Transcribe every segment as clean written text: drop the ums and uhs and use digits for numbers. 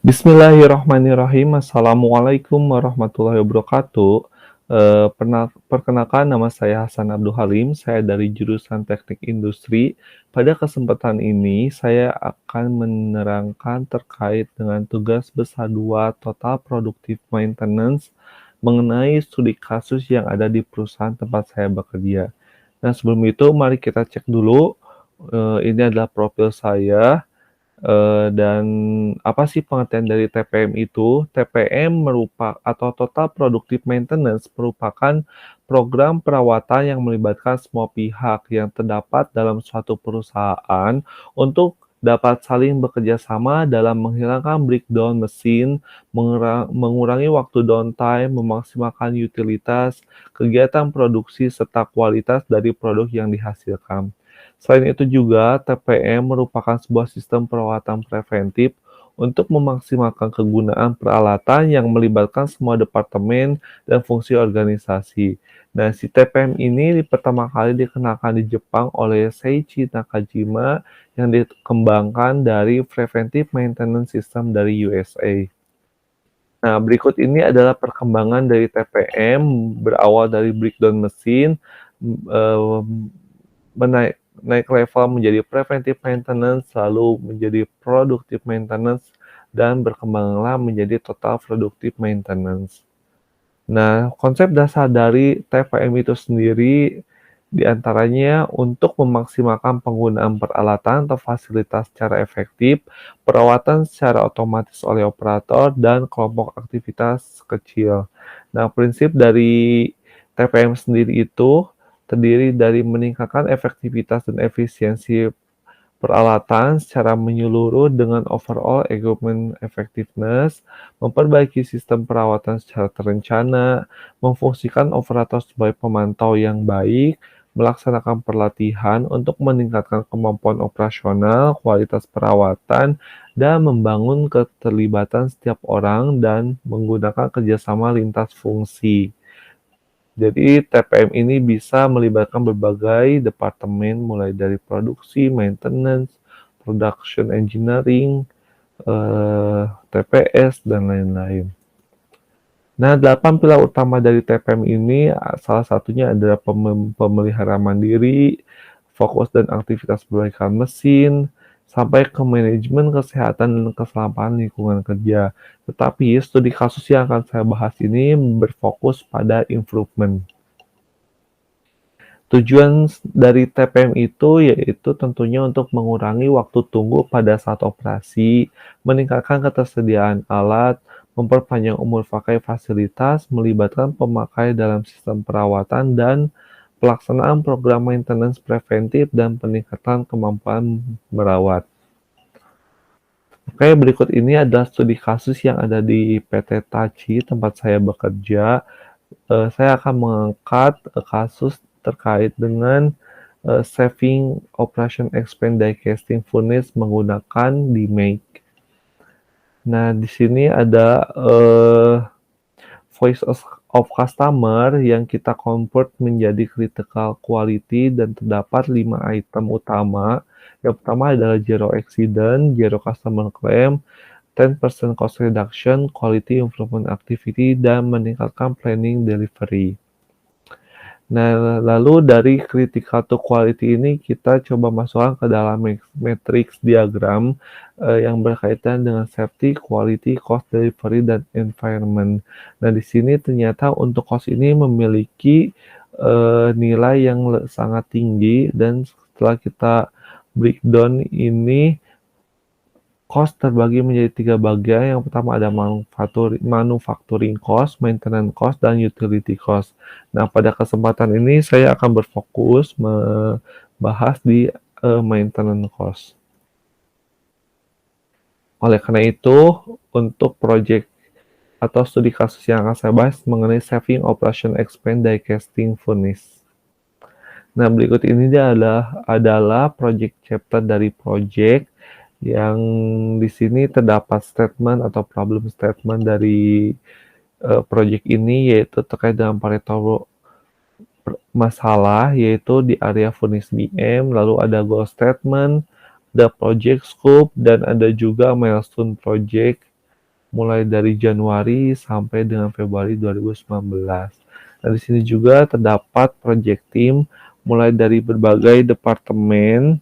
Bismillahirrahmanirrahim. Assalamualaikum warahmatullahi wabarakatuh. Perkenalkan nama saya Hasan Abdul Halim, saya dari jurusan Teknik Industri. Pada kesempatan ini, saya akan menerangkan terkait dengan tugas besar 2 Total Productive Maintenance mengenai studi kasus yang ada di perusahaan tempat saya bekerja. Nah, sebelum itu mari kita cek dulu, ini adalah profil saya. Dan apa sih pengertian dari TPM itu? TPM atau Total Productive Maintenance merupakan program perawatan yang melibatkan semua pihak yang terdapat dalam suatu perusahaan untuk dapat saling bekerja sama dalam menghilangkan breakdown mesin, mengurangi waktu downtime, memaksimalkan utilitas, kegiatan produksi, serta kualitas dari produk yang dihasilkan. Selain itu juga, TPM merupakan sebuah sistem perawatan preventif untuk memaksimalkan kegunaan peralatan yang melibatkan semua departemen dan fungsi organisasi. Nah, si TPM ini pertama kali dikenalkan di Jepang oleh Seiichi Nakajima yang dikembangkan dari Preventive Maintenance System dari USA. Nah, berikut ini adalah perkembangan dari TPM berawal dari breakdown mesin, naik level menjadi preventive maintenance, lalu menjadi productive maintenance, dan berkembanglah menjadi total productive maintenance. Nah, konsep dasar dari TPM itu sendiri diantaranya untuk memaksimalkan penggunaan peralatan atau fasilitas secara efektif, perawatan secara otomatis oleh operator, dan kelompok aktivitas kecil. Nah, prinsip dari TPM sendiri itu terdiri dari meningkatkan efektivitas dan efisiensi peralatan secara menyeluruh dengan overall equipment effectiveness, memperbaiki sistem perawatan secara terencana, memfungsikan operator sebagai pemantau yang baik, melaksanakan pelatihan untuk meningkatkan kemampuan operasional, kualitas perawatan, dan membangun keterlibatan setiap orang dan menggunakan kerjasama lintas fungsi. Jadi TPM ini bisa melibatkan berbagai departemen mulai dari produksi, maintenance, production engineering, TPS, dan lain-lain. Nah, 8 pilar utama dari TPM ini salah satunya adalah pemeliharaan mandiri, fokus dan aktivitas perbaikan mesin, sampai ke manajemen kesehatan dan keselamatan lingkungan kerja. Tetapi studi kasus yang akan saya bahas ini berfokus pada improvement. Tujuan dari TPM itu yaitu tentunya untuk mengurangi waktu tunggu pada saat operasi, meningkatkan ketersediaan alat, memperpanjang umur pakai fasilitas, melibatkan pemakai dalam sistem perawatan, dan pelaksanaan program maintenance preventif dan peningkatan kemampuan merawat. Oke, berikut ini adalah studi kasus yang ada di PT Tachi tempat saya bekerja. Saya akan mengangkat kasus terkait dengan saving operation expense die casting furnace menggunakan DMake. Nah, di sini ada voice of customer yang kita convert menjadi critical quality dan terdapat 5 item utama. Yang pertama adalah zero accident, zero customer claim, 10% cost reduction, quality improvement activity, dan meningkatkan planning delivery. Nah, lalu dari critical to quality ini kita coba masukkan ke dalam matrix diagram yang berkaitan dengan safety, quality, cost delivery, dan environment. Nah, di sini ternyata untuk cost ini memiliki nilai yang sangat tinggi, dan setelah kita breakdown ini cost terbagi menjadi 3 bagian. Yang pertama ada manufacturing cost, maintenance cost, dan utility cost. Nah, pada kesempatan ini saya akan berfokus membahas di maintenance cost. Oleh karena itu, untuk project atau studi kasus yang akan saya bahas mengenai saving operation expense die casting furnace. Nah, berikut ini adalah project chapter dari project yang di sini terdapat statement atau problem statement dari project ini, yaitu terkait dengan Pareto masalah, yaitu di area furnace BM, lalu ada goal statement, ada project scope, dan ada juga milestone project mulai dari Januari sampai dengan Februari 2019. Nah, di sini juga terdapat project team mulai dari berbagai departemen,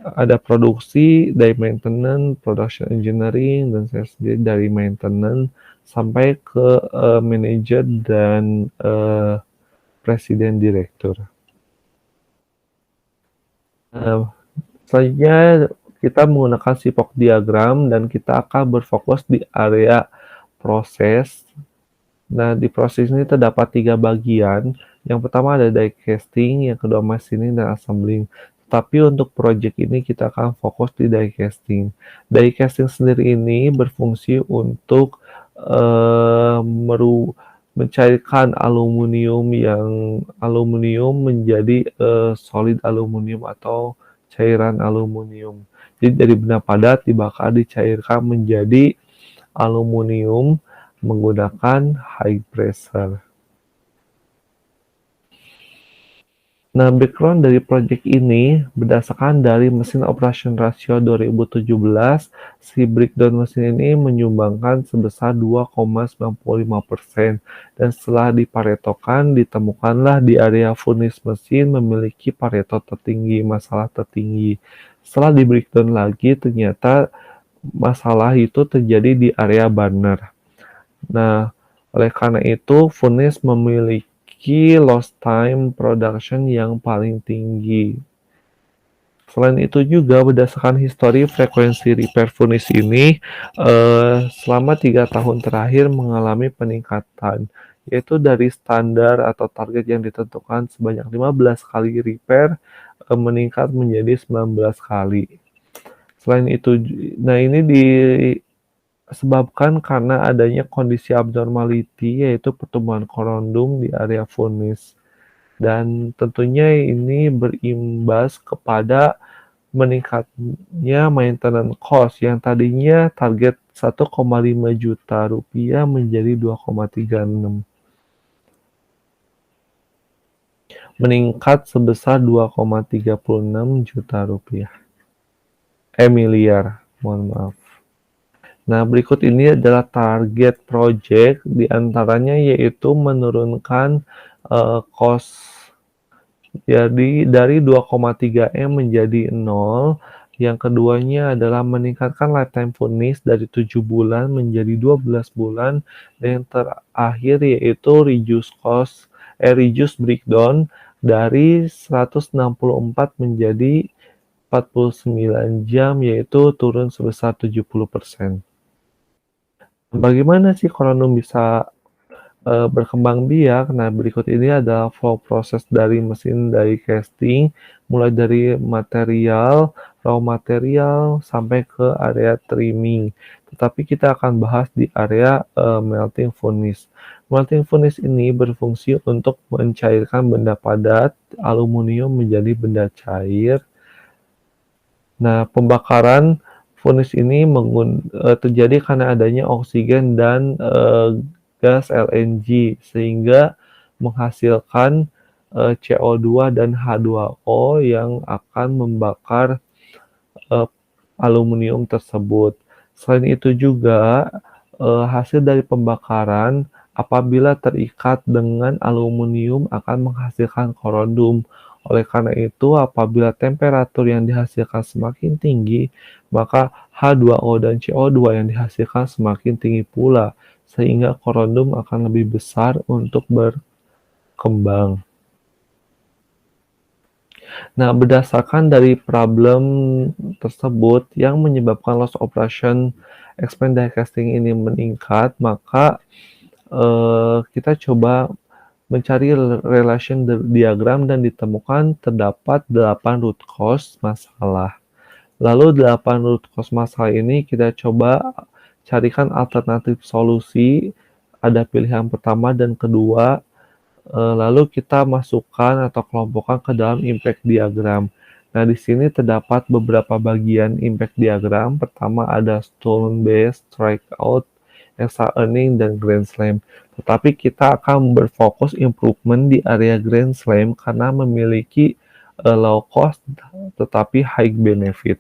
ada produksi, dari maintenance, production engineering, dan saya sendiri dari maintenance sampai ke manajer dan presiden direktur. Selanjutnya kita menggunakan sipok diagram dan kita akan berfokus di area proses. Nah, di proses ini terdapat 3 bagian. Yang pertama ada die casting, yang kedua machining dan assembling. Tapi untuk project ini kita akan fokus di die casting. Die casting sendiri ini berfungsi untuk mencairkan aluminium menjadi solid aluminium atau cairan aluminium. Jadi dari benda padat dibakar dicairkan menjadi aluminium menggunakan high pressure. Nah, background dari proyek ini berdasarkan dari mesin operation ratio 2017, si breakdown mesin ini menyumbangkan sebesar 2,95%, dan setelah diparetokan ditemukanlah di area furnace mesin memiliki pareto tertinggi, masalah tertinggi. Setelah di breakdown lagi ternyata masalah itu terjadi di area burner. Nah, oleh karena itu furnace memiliki lost time production yang paling tinggi. Selain itu juga berdasarkan histori frekuensi repair furnace ini selama 3 tahun terakhir mengalami peningkatan, yaitu dari standar atau target yang ditentukan sebanyak 15 kali repair meningkat menjadi 19 kali. Selain itu, nah ini disebabkan karena adanya kondisi abnormality, yaitu pertumbuhan korundum di area furnace. Dan tentunya ini berimbas kepada meningkatnya maintenance cost yang tadinya target 1,5 juta rupiah menjadi 2,36, meningkat sebesar 2,36 juta rupiah. Miliar, mohon maaf. Nah, berikut ini adalah target project, diantaranya yaitu menurunkan cost jadi dari 2,3 M menjadi 0. Yang keduanya adalah meningkatkan lifetime furnace dari 7 bulan menjadi 12 bulan. Dan yang terakhir yaitu reduce breakdown dari 164 menjadi 49 jam, yaitu turun sebesar 70%. Bagaimana sih korundum bisa berkembang biak? Nah, berikut ini adalah flow proses dari mesin die casting, mulai dari raw material, sampai ke area trimming. Tetapi kita akan bahas di area melting furnace. Melting furnace ini berfungsi untuk mencairkan benda padat, aluminium menjadi benda cair. Nah, pembakaran furnace ini terjadi karena adanya oksigen dan gas LNG sehingga menghasilkan CO2 dan H2O yang akan membakar aluminium tersebut. Selain itu juga hasil dari pembakaran apabila terikat dengan aluminium akan menghasilkan korundum. Oleh karena itu, apabila temperatur yang dihasilkan semakin tinggi, maka H2O dan CO2 yang dihasilkan semakin tinggi pula, sehingga korundum akan lebih besar untuk berkembang. Nah, berdasarkan dari problem tersebut yang menyebabkan loss operation expand die casting ini meningkat, maka kita coba mencari relation diagram dan ditemukan terdapat 8 root cause masalah. Lalu 8 root cause masalah ini kita coba carikan alternatif solusi, ada pilihan pertama dan kedua, lalu kita masukkan atau kelompokkan ke dalam impact diagram. Nah, di sini terdapat beberapa bagian impact diagram. Pertama ada stolen base, strikeout, extra earning, dan grand slam. Tetapi kita akan berfokus improvement di area grand slam karena memiliki low cost tetapi high benefit.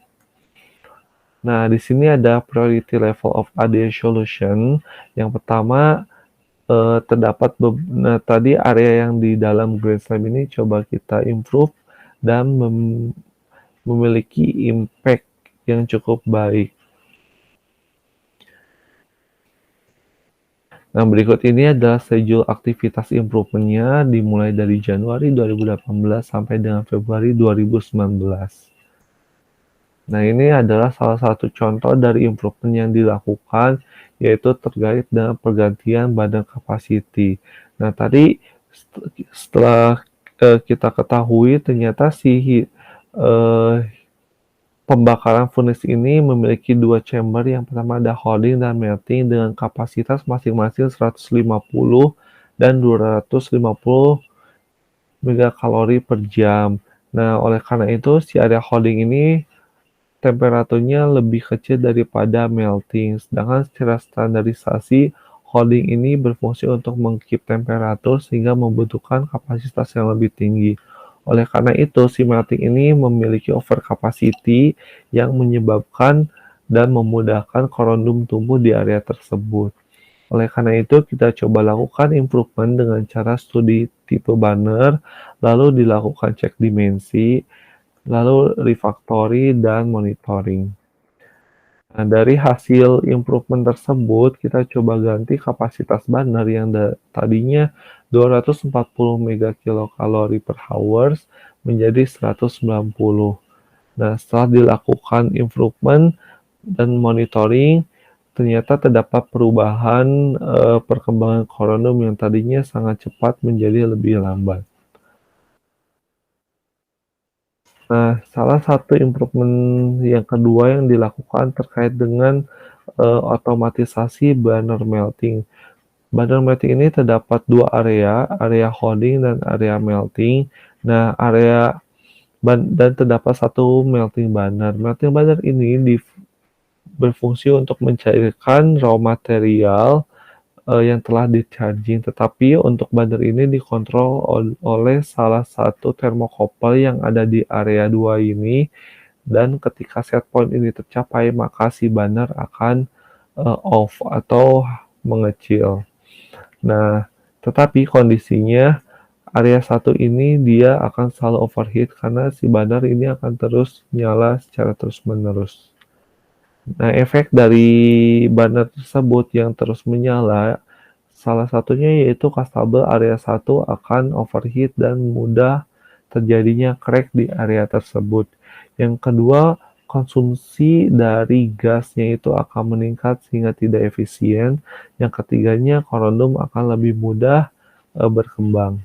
Nah, di sini ada priority level of ADA solution. Yang pertama, terdapat nah, tadi area yang di dalam Grand Slam ini coba kita improve dan memiliki impact yang cukup baik. Nah, berikut ini adalah schedule aktivitas improvement-nya dimulai dari Januari 2018 sampai dengan Februari 2019. Nah, ini adalah salah satu contoh dari improvement yang dilakukan, yaitu terkait dengan pergantian badan capacity. Nah, tadi setelah kita ketahui ternyata si pembakaran furnace ini memiliki dua chamber, yang pertama ada holding dan melting dengan kapasitas masing-masing 150 dan 250 megakalori per jam. Nah, oleh karena itu si area holding ini temperaturnya lebih kecil daripada melting, sedangkan secara standarisasi holding ini berfungsi untuk mengkeep temperatur sehingga membutuhkan kapasitas yang lebih tinggi. Oleh karena itu, si melting ini memiliki overcapacity yang menyebabkan dan memudahkan korondum tumbuh di area tersebut. Oleh karena itu, kita coba lakukan improvement dengan cara studi tipe burner, lalu dilakukan cek dimensi, lalu refactory dan monitoring. Nah, dari hasil improvement tersebut, kita coba ganti kapasitas burner yang tadinya 240 megakilokalori per hours menjadi 190. Nah, setelah dilakukan improvement dan monitoring, ternyata terdapat perubahan perkembangan korondom yang tadinya sangat cepat menjadi lebih lambat. Nah, salah satu improvement yang kedua yang dilakukan terkait dengan otomatisasi burner melting. Burner melting ini terdapat dua area holding dan area melting. Nah, dan terdapat satu melting burner. Melting burner ini berfungsi untuk mencairkan raw material yang telah di-charging, tetapi untuk burner ini dikontrol oleh salah satu thermocouple yang ada di area 2 ini, dan ketika set point ini tercapai maka si burner akan off atau mengecil. Nah, tetapi kondisinya area 1 ini dia akan selalu overheat karena si burner ini akan terus nyala secara terus-menerus. Nah, efek dari burner tersebut yang terus menyala, salah satunya yaitu kastabel area 1 akan overheat dan mudah terjadinya crack di area tersebut. Yang kedua, konsumsi dari gasnya itu akan meningkat sehingga tidak efisien. Yang ketiganya, korondom akan lebih mudah berkembang.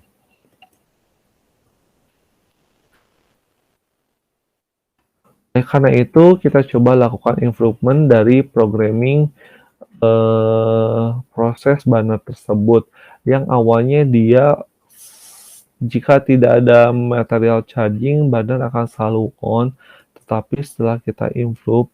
Karena itu, kita coba lakukan improvement dari programming proses burner tersebut, yang awalnya dia jika tidak ada material charging, burner akan selalu on, tetapi setelah kita improve,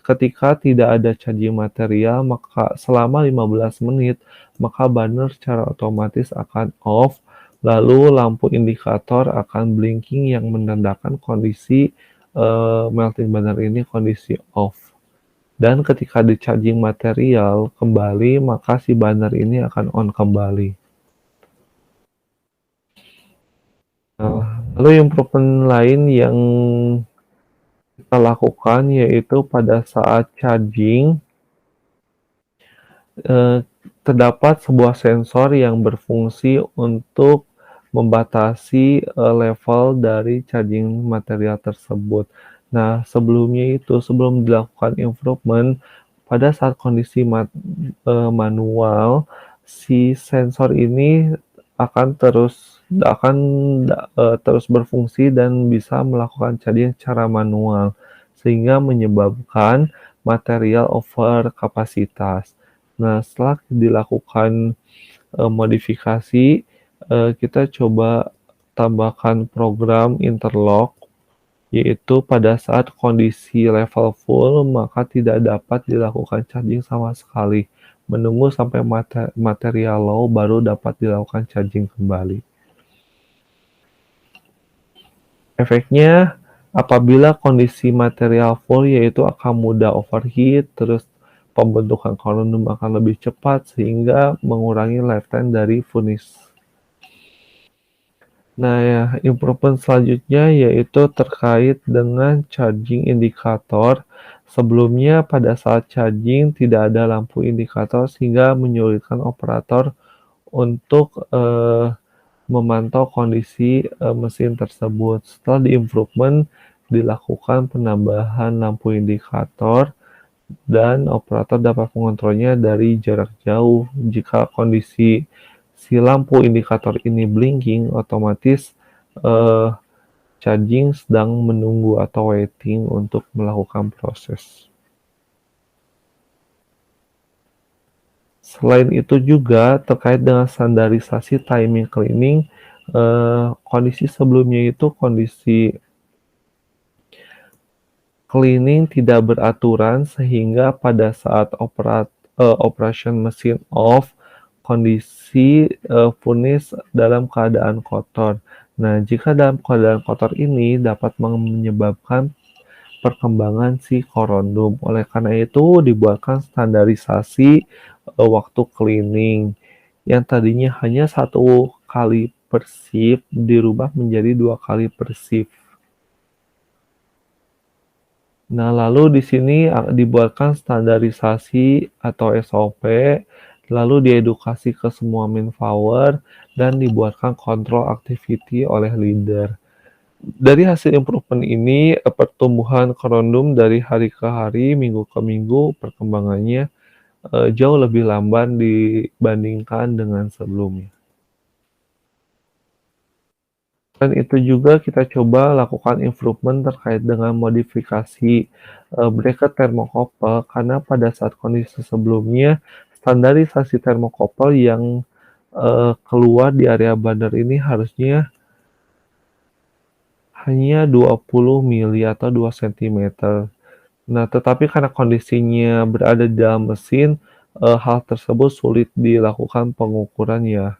ketika tidak ada charging material, maka selama 15 menit, maka burner secara otomatis akan off, lalu lampu indikator akan blinking yang menandakan kondisi melting burner ini kondisi off. Dan ketika di-charging material kembali, maka si burner ini akan on kembali. Nah, lalu improvement lain yang kita lakukan yaitu pada saat charging, terdapat sebuah sensor yang berfungsi untuk membatasi level dari charging material tersebut. Nah, sebelum dilakukan improvement, pada saat kondisi manual, si sensor ini akan terus berfungsi dan bisa melakukan charging secara manual, sehingga menyebabkan material over kapasitas. Nah, setelah dilakukan modifikasi, kita coba tambahkan program interlock, yaitu pada saat kondisi level full, maka tidak dapat dilakukan charging sama sekali. Menunggu sampai material low baru dapat dilakukan charging kembali. Efeknya, apabila kondisi material full yaitu akan mudah overheat, terus pembentukan korundum akan lebih cepat sehingga mengurangi lifetime dari furnace. Nah, ya, improvement selanjutnya yaitu terkait dengan charging indikator. Sebelumnya pada saat charging tidak ada lampu indikator sehingga menyulitkan operator untuk memantau kondisi mesin tersebut. Setelah di-improvement, dilakukan penambahan lampu indikator dan operator dapat mengontrolnya dari jarak jauh. Jika kondisi si lampu indikator ini blinking, otomatis eh, charging sedang menunggu atau waiting untuk melakukan proses. Selain itu juga terkait dengan standarisasi timing cleaning, kondisi sebelumnya itu kondisi cleaning tidak beraturan sehingga pada saat operation mesin off, kondisi furnace dalam keadaan kotor. Nah, jika dalam keadaan kotor ini dapat menyebabkan perkembangan si korondom. Oleh karena itu dibuatkan standarisasi waktu cleaning yang tadinya hanya 1 kali per shift dirubah menjadi 2 kali per shift. Nah, lalu di sini dibuatkan standarisasi atau SOP, lalu diedukasi ke semua manpower, dan dibuatkan kontrol activity oleh leader. Dari hasil improvement ini, pertumbuhan korondom dari hari ke hari, minggu ke minggu, perkembangannya jauh lebih lamban dibandingkan dengan sebelumnya. Dan itu juga kita coba lakukan improvement terkait dengan modifikasi bracket thermocouple karena pada saat kondisi sebelumnya standarisasi thermocouple yang keluar di area bandar ini harusnya hanya 20 mili atau 2 cm. Nah, tetapi karena kondisinya berada di dalam mesin, hal tersebut sulit dilakukan pengukurannya.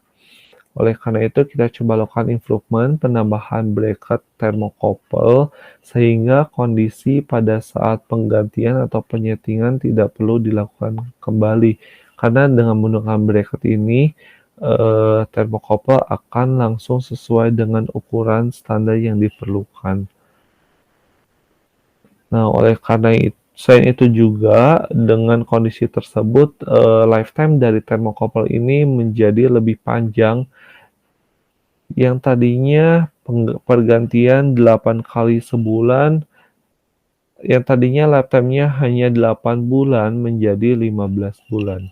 Oleh karena itu, kita coba lakukan improvement, penambahan bracket thermocouple, sehingga kondisi pada saat penggantian atau penyetingan tidak perlu dilakukan kembali. Karena dengan menggunakan bracket ini, thermocouple akan langsung sesuai dengan ukuran standar yang diperlukan. Nah, oleh karena itu, selain itu juga dengan kondisi tersebut, lifetime dari thermocouple ini menjadi lebih panjang yang tadinya pergantian 8 kali sebulan, yang tadinya lifetime-nya hanya 8 bulan menjadi 15 bulan.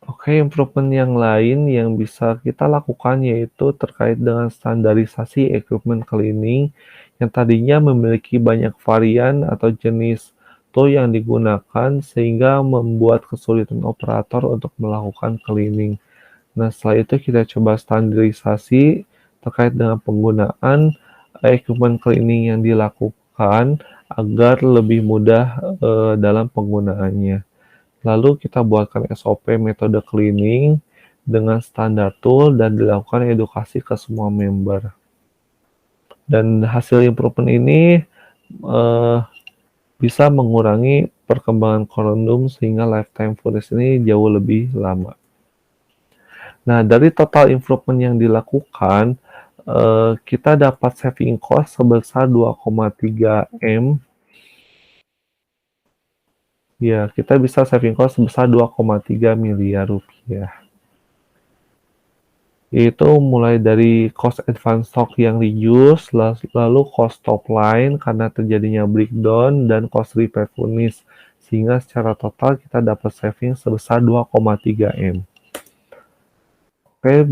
Oke, improvement yang lain yang bisa kita lakukan yaitu terkait dengan standarisasi equipment cleaning yang tadinya memiliki banyak varian atau jenis tool yang digunakan sehingga membuat kesulitan operator untuk melakukan cleaning. Nah, setelah itu kita coba standarisasi terkait dengan penggunaan equipment cleaning yang dilakukan agar lebih mudah dalam penggunaannya. Lalu kita buatkan SOP metode cleaning dengan standar tool dan dilakukan edukasi ke semua member. Dan hasil improvement ini bisa mengurangi perkembangan korundum sehingga lifetime furnace ini jauh lebih lama. Nah, dari total improvement yang dilakukan, kita dapat saving cost sebesar 2,3 M. Ya, kita bisa saving cost sebesar 2,3 miliar rupiah. Yaitu mulai dari cost advance stock yang reuse, lalu cost top line karena terjadinya breakdown, dan cost repair furnace. Sehingga secara total kita dapat saving sebesar 2,3 M. Oke,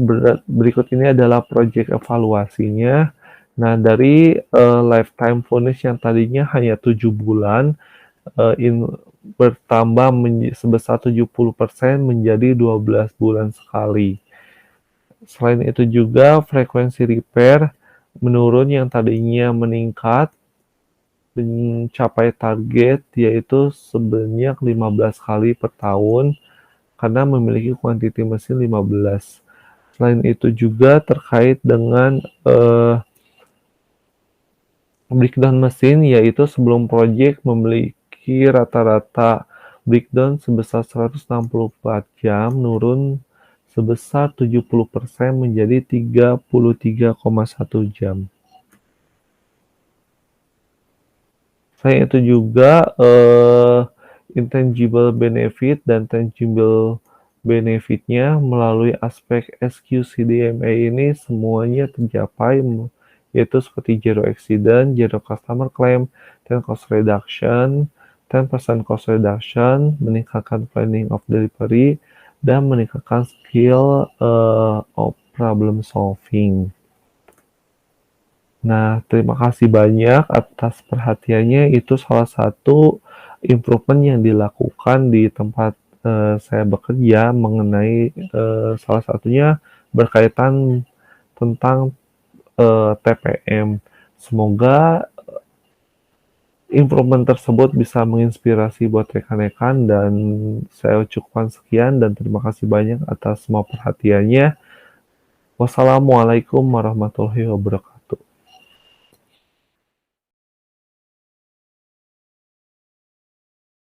berikut ini adalah project evaluasinya. Nah, dari lifetime furnace yang tadinya hanya 7 bulan, bertambah sebesar 70% menjadi 12 bulan sekali. Selain itu juga frekuensi repair menurun yang tadinya meningkat mencapai target yaitu sebanyak 15 kali per tahun karena memiliki kuantiti mesin 15. Selain itu juga terkait dengan, breakdown mesin, yaitu sebelum project memiliki rata-rata breakdown sebesar 164 jam, nurun sebesar 70% menjadi 33,1 jam. Selain itu juga, intangible benefit dan tangible benefit-nya melalui aspek SQCDMA ini semuanya tercapai, yaitu seperti zero accident, zero customer claim, 10 cost reduction, 10% cost reduction, meningkatkan planning of delivery, dan meningkatkan skill of problem solving. Nah, terima kasih banyak atas perhatiannya. Itu salah satu improvement yang dilakukan di tempat, saya bekerja mengenai, salah satunya berkaitan tentang, TPM. Semoga improvement tersebut bisa menginspirasi buat rekan-rekan dan saya cukupkan sekian dan terima kasih banyak atas semua perhatiannya. Wassalamualaikum warahmatullahi wabarakatuh.